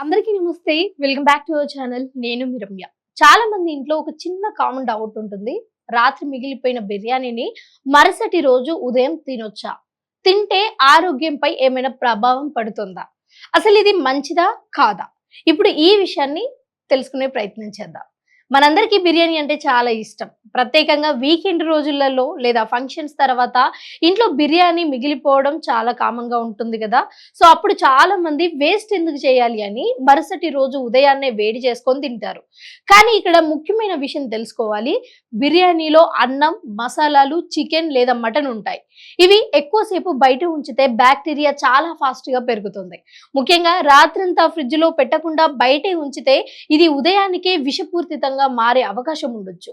అందరికీ నమస్తే. Welcome back to our channel. నేను మీ రమ్య. చాలా మంది ఇంట్లో ఒక చిన్న కామన్ డౌట్ ఉంటుంది. రాత్రి మిగిలిపోయిన బిర్యానీని మరుసటి రోజు ఉదయం తినొచ్చా? తింటే ఆరోగ్యంపై ఏమైనా ప్రభావం పడుతుందా? అసలు ఇది మంచిదా? కాదా? ఇప్పుడు ఈ విషయాన్ని తెలుసుకునే ప్రయత్నం చేద్దాం. మనందరికీ బిర్యానీ అంటే చాలా ఇష్టం. ప్రత్యేకంగా వీకెండ్ రోజులలో లేదా ఫంక్షన్స్ తర్వాత ఇంట్లో బిర్యానీ మిగిలిపోవడం చాలా కామన్ గా ఉంటుంది కదా. సో అప్పుడు చాలా మంది వేస్ట్ ఎందుకు చేయాలి అని మరుసటి రోజు ఉదయాన్నే వేడి చేసుకొని తింటారు. కానీ ఇక్కడ ముఖ్యమైన విషయం తెలుసుకోవాలి. బిర్యానీలో అన్నం, మసాలాలు, చికెన్ లేదా మటన్ ఉంటాయి. ఇవి ఎక్కువసేపు బయట ఉంచితే బ్యాక్టీరియా చాలా ఫాస్ట్ గా పెరుగుతుంది. ముఖ్యంగా రాత్రంతా ఫ్రిడ్జ్ లో పెట్టకుండా బయటే ఉంచితే ఇది ఉదయానికే విషపూరితంగా మారే అవకాశం ఉండొచ్చు.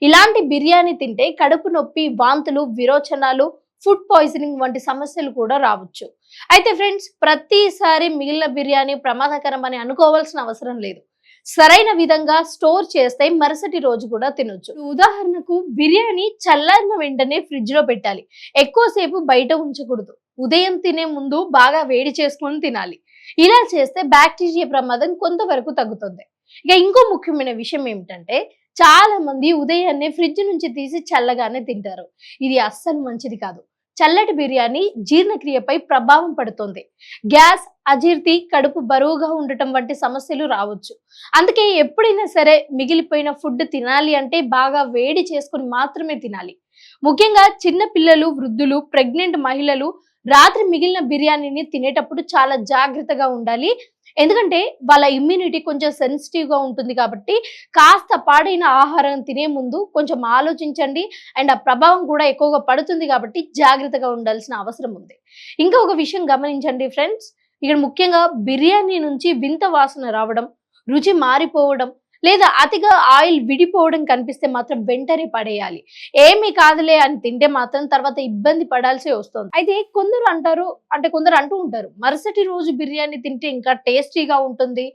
ఇలాంటి బిర్యానీ తింటే కడుపు నొప్పి, వాంతులు, విరోచనాలు, ఫుడ్ పాయిజనింగ్ వంటి సమస్యలు కూడా రావచ్చు. అయితే ఫ్రెండ్స్, ప్రతిసారి మిగిలిన బిర్యానీ ప్రమాదకరం అని అనుకోవాల్సిన అవసరం లేదు. సరైన విధంగా స్టోర్ చేస్తే మరుసటి రోజు కూడా తినొచ్చు. ఉదాహరణకు బిర్యానీ చల్లారిన వెంటనే ఫ్రిడ్జ్ లో పెట్టాలి. ఎక్కువసేపు బయట ఉంచకూడదు. ఉదయం తినే ముందు బాగా వేడి చేసుకొని తినాలి. ఇలా చేస్తే బ్యాక్టీరియా ప్రమాదం కొంతవరకు తగ్గుతుంది. ఇక ఇంకో ముఖ్యమైన విషయం ఏమిటంటే, చాలా మంది ఉదయాన్నే ఫ్రిడ్జ్ నుంచి తీసి చల్లగానే తింటారు. ఇది అస్సలు మంచిది కాదు. చల్లటి బిర్యానీ జీర్ణక్రియపై ప్రభావం పడుతుంది. గ్యాస్, అజీర్తి, కడుపు బరువుగా ఉండటం వంటి సమస్యలు రావచ్చు. అందుకే ఎప్పుడైనా సరే మిగిలిపోయిన ఫుడ్ తినాలి అంటే బాగా వేడి చేసుకుని మాత్రమే తినాలి. ముఖ్యంగా చిన్న పిల్లలు, వృద్ధులు, ప్రెగ్నెంట్ మహిళలు రాత్రి మిగిలిన బిర్యానీని తినేటప్పుడు చాలా జాగ్రత్తగా ఉండాలి. ఎందుకంటే వాళ్ళ ఇమ్యూనిటీ కొంచెం సెన్సిటివ్ గా ఉంటుంది కాబట్టి కాస్త పాడైన ఆహారం తినే ముందు కొంచెం ఆలోచించండి. అండ్ ఆ ప్రభావం కూడా ఎక్కువగా పడుతుంది కాబట్టి జాగ్రత్తగా ఉండాల్సిన అవసరం ఉంది. ఇంకా ఒక విషయం గమనించండి ఫ్రెండ్స్, ఇక్కడ ముఖ్యంగా బిర్యానీ నుంచి వింత వాసన రావడం, రుచి మారిపోవడం లేదా అతిగా ఆయిల్ విడిపోవడం కనిపిస్తే మాత్రం వెంటనే పడేయాలి. ఏమీ కాదులే అని తింటే మాత్రం తర్వాత ఇబ్బంది పడాల్సి వస్తుంది. అయితే కొందరు అంటూ ఉంటారు, మరుసటి రోజు బిర్యానీ తింటే ఇంకా టేస్టీగా ఉంటుంది.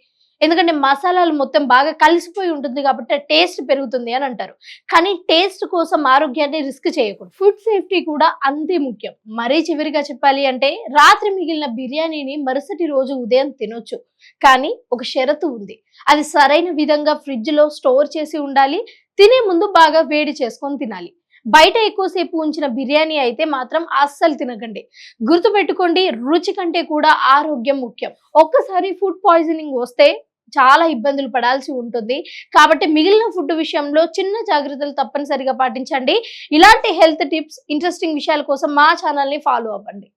ఎందుకంటే మసాలాలు మొత్తం బాగా కలిసిపోయి ఉంటుంది కాబట్టి టేస్ట్ పెరుగుతుంది అని అంటారు. కానీ టేస్ట్ కోసం ఆరోగ్యాన్ని రిస్క్ చేయకూడదు. ఫుడ్ సేఫ్టీ కూడా అంతే ముఖ్యం. మరీ చివరిగా చెప్పాలి అంటే, రాత్రి మిగిలిన బిర్యానీని మరుసటి రోజు ఉదయం తినొచ్చు. కానీ ఒక షరతు ఉంది. అది సరైన విధంగా ఫ్రిడ్జ్ లో స్టోర్ చేసి ఉండాలి. తినే ముందు బాగా వేడి చేసుకొని తినాలి. బయట ఎక్కువసేపు ఉంచిన బిర్యానీ అయితే మాత్రం అస్సలు తినకండి. గుర్తుపెట్టుకోండి, రుచి కంటే కూడా ఆరోగ్యం ముఖ్యం. ఒక్కసారి ఫుడ్ పాయిజనింగ్ వస్తే చాలా ఇబ్బందులు పడాల్సి ఉంటుంది. కాబట్టి మిగిలిన ఫుడ్ విషయంలో చిన్న జాగ్రత్తలు తప్పనిసరిగా పాటించండి. ఇలాంటి హెల్త్ టిప్స్, ఇంట్రెస్టింగ్ విషయాల కోసం మా ఛానల్ ని ఫాలో అవ్వండి.